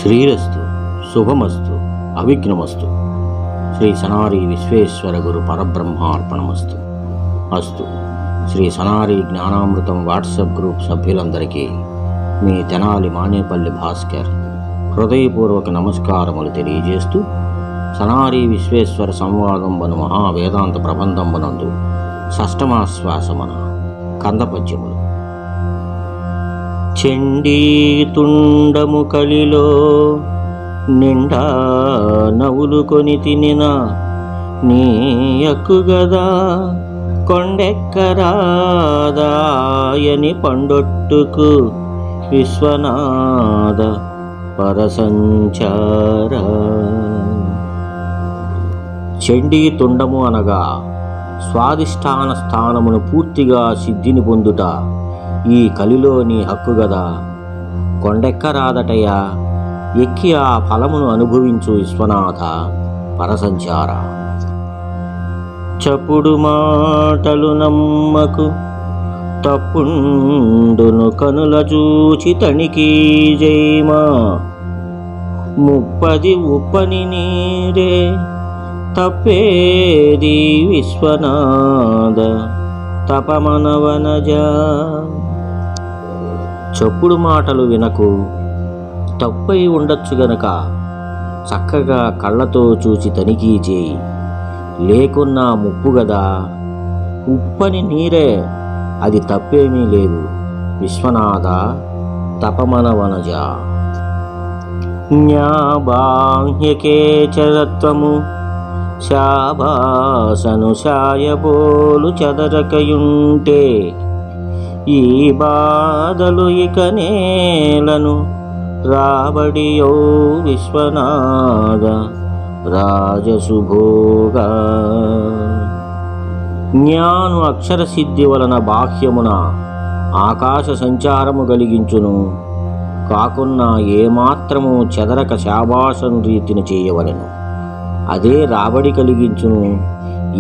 శ్రీరస్తు, శుభమస్తు, అవిఘ్నమస్తు. శ్రీ సనారి విశ్వేశ్వర గురు పరబ్రహ్మార్పణమస్తు. అస్తు. Shri సనారి జ్ఞానామృతం WhatsApp group సభ్యులందరికీ మీ తెనాలి మానేపల్లి భాస్కర్ హృదయపూర్వక నమస్కారములు తెలియజేస్తూ, సనారి విశ్వేశ్వర సంవాదంబను మహావేదాంత ప్రబంధంబనందు షష్టమాశ్వాసమన కందపద్యములు. చండీతుండము కలిలో నిండా నవ్వులు కొని తినిన నీ ఎక్కుగదా కొండెక్కరాదాయని పండొట్టుకు విశ్వనాథ పరసంచార. చండీ తుండము అనగా స్వాదిష్టాన స్థానమును పూర్తిగా సిద్ధిని పొందుట. ఈ కలిలో నీ హక్కు గదా, కొండెక్కరాదటయ్యా, ఎక్కి ఆ ఫలమును అనుభవించు విశ్వనాథ పరసంచార. చప్పుడు మాటలు నమ్మకు, తప్పుండును కనుల చూచి తణికి జైమా. ముప్పది ఉప్పని నీరే తప్పేది విశ్వనాథ తపమనవనజా. చప్పుడు మాటలు వినకు, తప్పై ఉండొచ్చు గనక చక్కగా కళ్ళతో చూచి తనిఖీ చేయి. లేకున్నా ముప్పు గదా, ఉప్పని నీరే, అది తప్పేమీ లేదు విశ్వనాథ తపమనవనజ. జ్ఞాబాహ్యకేచరత్వము శాబాసను శాయబోలు చదరకయుంటే, ఈ బాధలు ఇక నేలను రాబడియో విశ్వనాథ రాజసుభోగా. జ్ఞాను అక్షరసిద్ధి వలన బాహ్యమున ఆకాశ సంచారము కలిగించును, కాకున్నా ఏమాత్రము చెదరక శాబాసను రీతిని చేయవలెను, అదే రాబడి కలిగించును.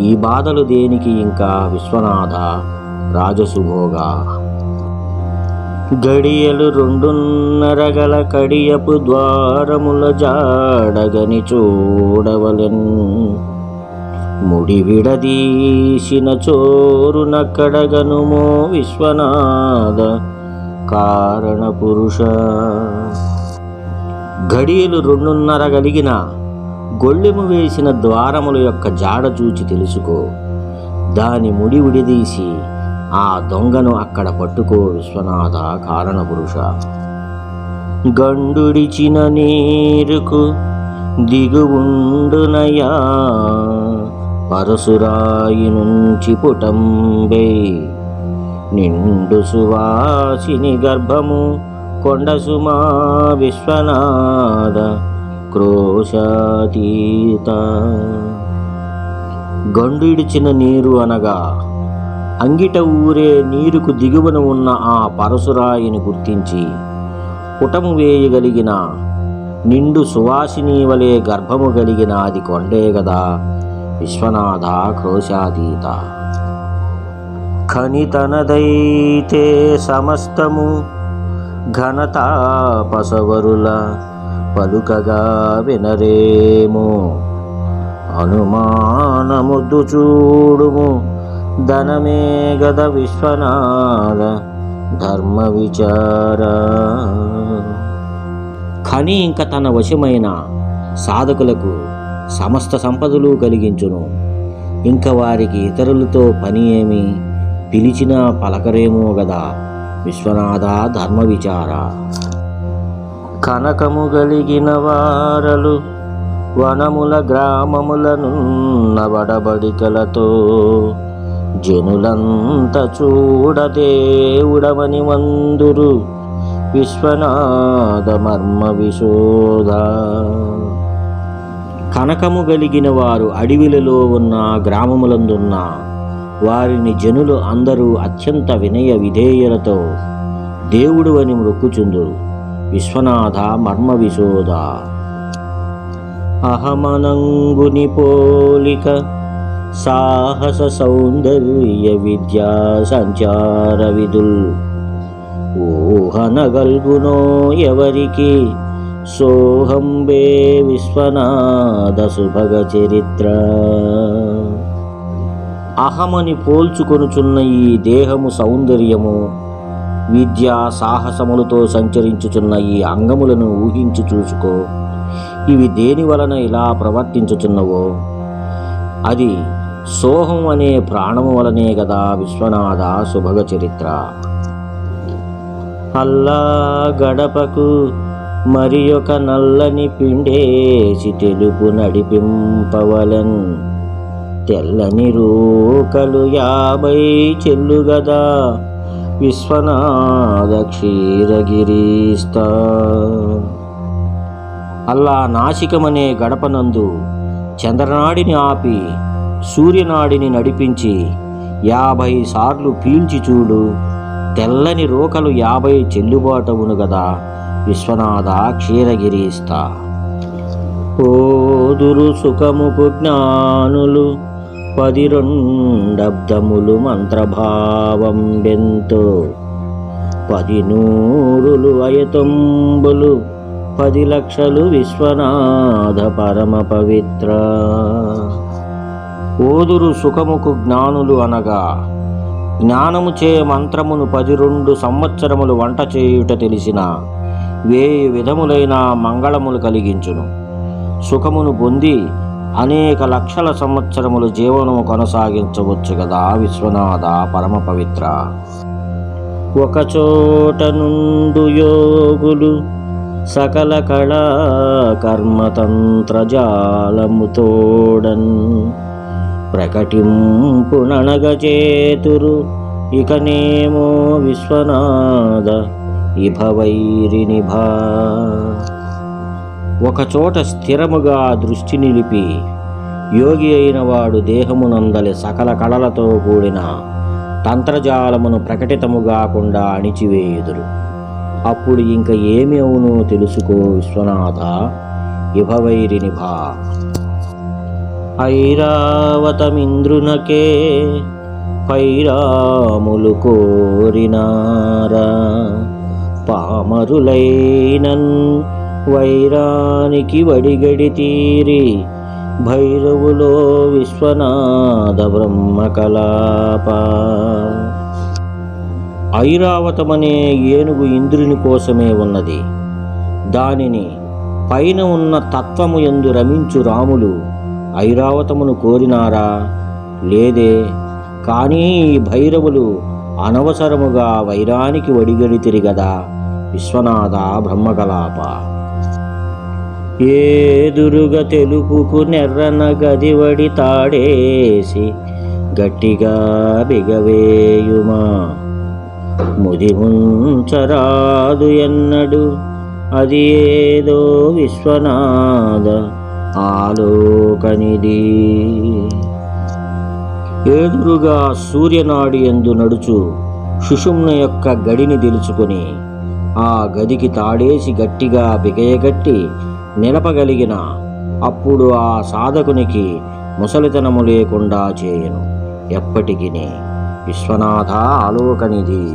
ఈ బాధలు దేనికి ఇంకా విశ్వనాథ రాజసుభోగా. గడియలు 2:30 గల కడియపు ద్వారముల జాడగని చూడవలెన్, ముడి విడదీసిన చోరునక్కడగనుమో విశ్వనాథ కారణ పురుష. గడియలు 2:30 కలిగిన గొళ్ళెము వేసిన ద్వారముల యొక్క జాడ చూచి తెలుసుకో. దాని ముడి విడిదీసి ఆ దొంగను అక్కడ పట్టుకో విశ్వనాథ కారణపురుష. గండుడిచిన నీరుకు దిగువుండునయా, పరశురాయి నుంచి పుటంబే. నిండు సువాసిని గర్భము కొండసుమా విశ్వనాథ క్రోశాతీత. గండుడిచిన నీరు అనగా అంగిట ఊరే నీరుకు దిగువన ఉన్న ఆ పరశురాయిని గుర్తించి పుటము వేయగలిగిన నిండు సువాసిని వలె గర్భము కలిగిన అది కొండే గదా విశ్వనాథ క్రోశాతీత. ఖనితనదైతే సమస్తము ఘనతాపసవరుల పలుకగా వినరేమో. అనుమానముద్దు చూడుము ధనమే గద విశ్వనాథ ధర్మ విచార. ఖని ఇంక తన వశమైన సాధకులకు సమస్త సంపదలు కలిగించును. ఇంక వారికి ఇతరులతో పని ఏమి, పిలిచినా పలకరేమో గదా విశ్వనాథ ధర్మ విచార. కనకము గలిగిన వారలు వనముల గ్రామములనున్న వడబడికలతో, జనులంత చూడదేవుడమని మందురు విశ్వనాథ మర్మ విశోధ. కనకము గలిగిన వారు అడవిలలో ఉన్న గ్రామములందున్న వారిని జనులు అందరూ అత్యంత వినయ విధేయులతో దేవుడు అని మొక్కుచుందురు విశ్వనాథ మర్మ విశోధ. అహమనంగుని పోలిక సాహస సౌందర్య విద్యా సంచార విదుల్ ఊహనగల్గునో ఎవరికి సోహంబే విశ్వనాథ సుభగ చరిత్ర. అహమని పోల్చుకొనుచున్న ఈ దేహము సౌందర్యము, విద్యా సాహసములతో సంచరించుచున్న ఈ అంగములను ఊహించి చూసుకో. ఇవి దేని వలన ఇలా ప్రవర్తించుచున్నవో అది సోహం అనే ప్రాణము వలనే గదా విశ్వనాథ సుభగ చరిత్ర. అల్లా గడపకు మరి ఒక నల్లని పిండేసి తెలుపు నడిపింపవలెన్, తెల్లని రూకలు 50 చెల్లుగదా విశ్వనాథ క్షీరగిరీస్తా. అల్లా నాసికమనే గడపనందు చంద్రనాడిని ఆపి సూర్యనాడిని నడిపించి 50 సార్లు పీల్చి చూడు, తెల్లని రోకలు 50 చెల్లుబాటవును గదా విశ్వనాథ క్షీరగిరీస్తా. ఓదురు సుఖముకు జ్ఞానులు 12 మంత్రభావం బెంతో, 10 నూరులు అయతంబులు 10 లక్షలు విశ్వనాథ పరమ పవిత్ర. ఓదురు సుఖముకు జ్ఞానులు అనగా జ్ఞానము చే మంత్రమును 12 సంవత్సరములు వంట చేయుట తెలిసిన 1000 విధములైన మంగళములు కలిగించును. సుఖమును పొంది అనేక లక్షల సంవత్సరములు జీవనము కొనసాగించవచ్చు కదా విశ్వనాథ పరమ పవిత్ర. ఒకచోట నుండు యోగులు సకల కళా కర్మతంత్రజాలముతోడన్, ప్రకటింపుననగచేతురు ఇకనేమో విశ్వనాథ ఇభవైరినిభా. ఒకచోట స్థిరముగా దృష్టి నిలిపి యోగి అయిన వాడు దేహమునందలి సకల కళలతో కూడిన తంత్రజాలమును ప్రకటితముగాకుండా అణిచివేయుదురు. అప్పుడు ఇంక ఏమి అవునో తెలుసుకో విశ్వనాథ ఇభవైరినిభా. ఐరావతమింద్రునకే పైరాములు కోరినారా, పామరులైనన్ వైరానికి వడిగడి తీరి, భైరవులో విశ్వనాథ బ్రహ్మకలాప. ఐరావతమనే ఏనుగు ఇంద్రుని కోసమే ఉన్నది. దానిని పైన ఉన్న తత్వము యందు రమించు రాములు ఐరావతమును కోరినారా? లేదే. కానీ ఈ భైరవులు అనవసరముగా వైరానికి వడిగడితిరి గదా విశ్వనాథ బ్రహ్మకలాప. ఏదురుగా తెలుపుకు నెర్రన గదివడి తాడేసి గట్టిగా బిగవేయుమా, ముదిముంచరాదు ఎన్నడు అది ఏదో విశ్వనాథ ఆలోకనిది. ఎదురుగా సూర్యనాడి యందు నడుచు సుషుమ్న యొక్క గడిని తెలుసుకొని ఆ గదికి తాడేసి గట్టిగా బిగయగట్టి నిలపగలిగిన అప్పుడు ఆ సాధకునికి ముసలితనము లేకుండా చేయను ఎప్పటికీ విశ్వనాథ ఆలోకనిది.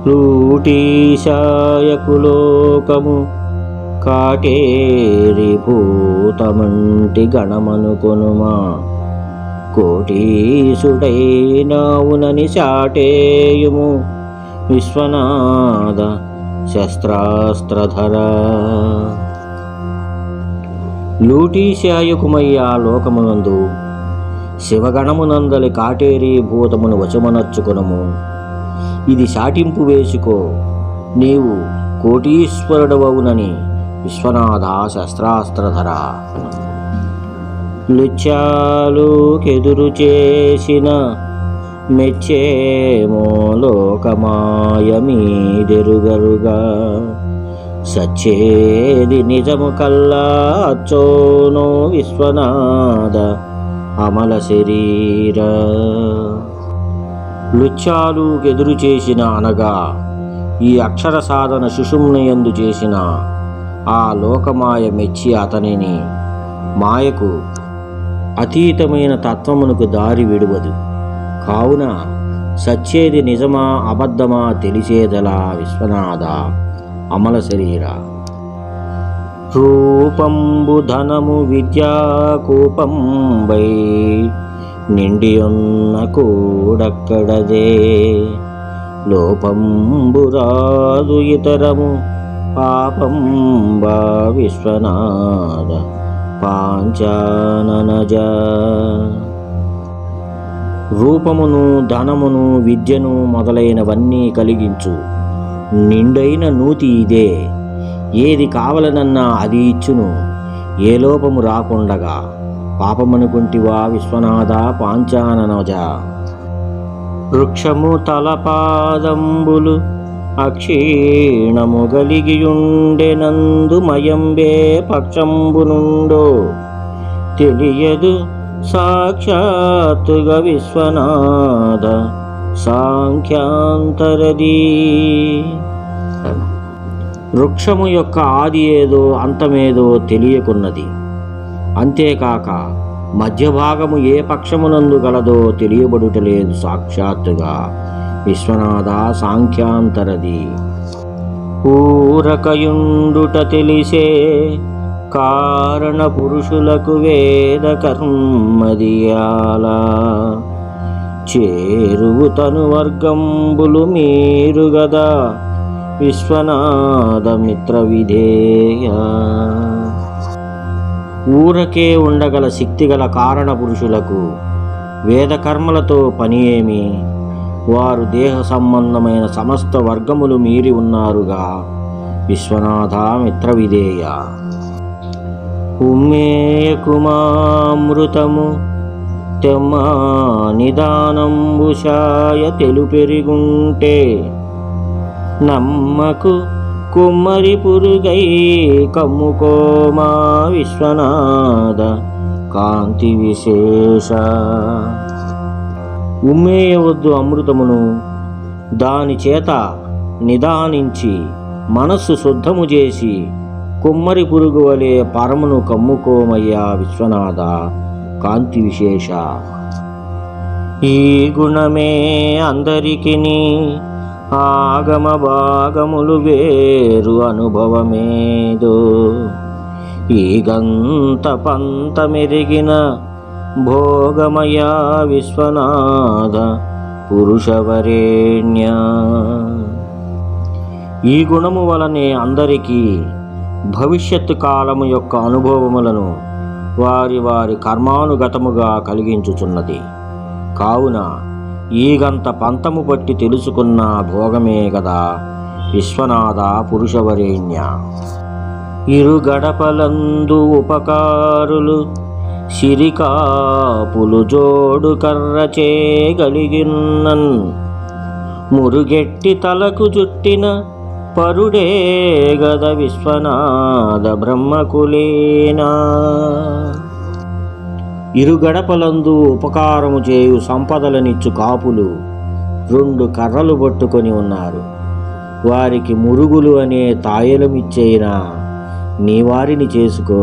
లూటీశాయకులోకము కాటేరి భూతమంటి గణమనుకొనుమా, కోటీసుడైనావునని చాటేయుము విశ్వనాథ శస్త్రాస్త్రధర. లూటీశాయకుమయ్యా లోకమునందు శివగణమునందలి కాటేరి భూతమును వశమనర్చుకునము. ఇది శాటింపు వేసుకో, నీవు కోటీశ్వరుడవవునని విశ్వనాథ శస్త్రాస్త్రధర. లుచ్చాలుకెదురు చేసిన మెచ్చేమో లోకమాయ మీదెరుగరుగా, సచ్చేది నిజము కల్లా అచ్చోనో విశ్వనాథ అమల శరీర. లుచ్చాలు ఎదురు చేసిన అనగా ఈ అక్షర సాధన సుషుమ్నయందు చేసిన ఆ లోకమాయ మెచ్చి అతనిని మాయకు అతీతమైన తత్వమునకు దారి విడువదు. కావున సచ్చేది నిజమా అబద్ధమా తెలిసేదలా విశ్వనాథ అమల శరీర. రూపంబు ధనము విద్యాకూపంబై నిండియున్న కూడక్కడదే లోపంబు రాదు ఇతరము పాపంబా విశ్వనాథ పాంచాననజ. రూపమును ధనమును విద్యను మొదలైనవన్నీ కలిగించు నిండైన నూతి ఇదే. ఏది కావలనన్నా అది ఇచ్చును, ఏ లోపము రాకుండగా. పాపమనుకుంటివా విశ్వనాథ పాంచాననజ. వృక్షము తలపాదంబులు అక్షీణము గలిగియుండెనందు మయంబే పక్షంబునుండో తెలియదు సాక్షాత్తుగా విశ్వనాథ సాంఖ్యాంతరదీ. వృక్షము యొక్క ఆది ఏదో అంతమేదో తెలియకున్నది. అంతేకాక మధ్యభాగము ఏ పక్షమునందు గలదో తెలియబడుటలేదు సాక్షాత్తుగా విశ్వనాథ సాంఖ్యాంతరది. ఊరకయుండుట తెలిసే కారణ పురుషులకు వేద కర్మదియాల చేరువు తను వర్గంబులు మీరు గదా విశ్వనాథ మిత్ర విధేయ. ఊరకే ఉండగల శక్తిగల కారణ పురుషులకు వేదకర్మలతో పని ఏమి? వారు దేహ సంబంధమైన సమస్త వర్గములు మీరి ఉన్నారుగా విశ్వనాథ మిత్ర విధేయ. ఉమ్మేయకుమామృతము తెమ్మ నిదానంబుషాయ తెలుపెరుగుంటే నమ్మకు కుమ్మరి పురుగై కమ్ముకోమా విశ్వనాథ కాంతి విశేష. ఉమ్మేయవద్దు అమృతమును, దాని చేత నిదానించి మనస్సు శుద్ధము చేసి కుమ్మరి పురుగు వలె పరమును కమ్ముకోమయ్యా విశ్వనాథ కాంతి విశేష. ఈ గుణమే అందరికిని ఆగమ భాగములు వేరు అనుభవమేదో ఈ గంత పంత మెరిగిన భోగమయా విశ్వనాథ పురుషవరేణ్య. ఈ గుణము వలనే అందరికీ భవిష్యత్తు కాలము యొక్క అనుభవములను వారి వారి కర్మానుగతముగా కలిగించుచున్నది. కావున ఈగంత పంతము పట్టి తెలుసుకున్న భోగమే గదా విశ్వనాథ పురుషవరేణ్య. ఇరు గడపలందు ఉపకారులు సిరికాపులు జోడు కర్ర చేయగలిగినన్ మురుగెట్టి తలకు జుట్టిన పరుడే గద విశ్వనాథ బ్రహ్మకులేనా. ఇరు గడపలందు ఉపకారము చేయు సంపదలనిచ్చు కాపులు 2 కర్రలు పట్టుకొని ఉన్నారు. వారికి మురుగులు అనే తాయలమిచ్చేయినా నీ వారిని చేసుకో,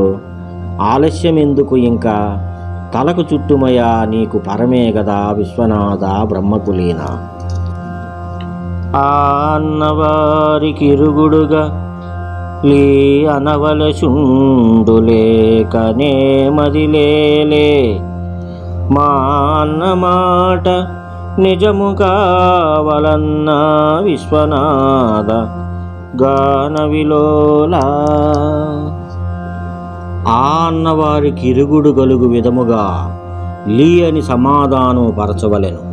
ఆలస్యం ఎందుకు ఇంకా, తలకు చుట్టుమయా నీకు పరమే గదా విశ్వనాథ బ్రహ్మకులీన. ఆ అన్నవారికి ఇరుగుడుగా లీ అనవలసుండులేకనే మదిలేలే మా అన్నమాట నిజము కావలన్నా విశ్వనాథ గాన విలోలా. ఆ అన్నవారికి ఇరుగుడు గలుగు విధముగా లీ అని సమాధానం పరచవలెను,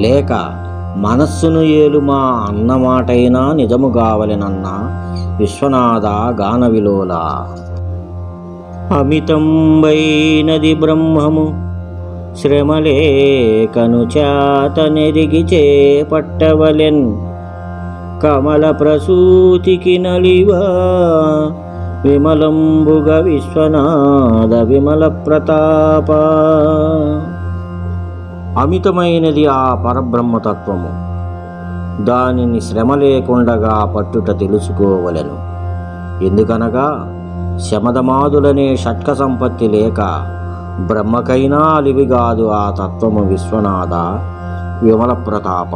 లేక మనస్సును ఏలు మా అన్నమాటైనా నిజము కావలెనన్నా విశ్వనాథ గాన విలోలా. అమితంబైనది బ్రహ్మము శ్రమలేకను చేత నెరిగి చేపట్టవలెన్ కమల ప్రసూతికి నలివా విమలంబుగ విశ్వనాథ విమల ప్రతాప. అమితమైనది ఆ పరబ్రహ్మతత్వము, దానిని శ్రమ లేకుండగా పట్టుట తెలుసుకోవలెను. ఎందుకనగా శమదమాదులనే షట్క సంపత్తి లేక బ్రహ్మకైనా అలివిగాదు ఆ తత్వము విశ్వనాథ విమల ప్రతాప.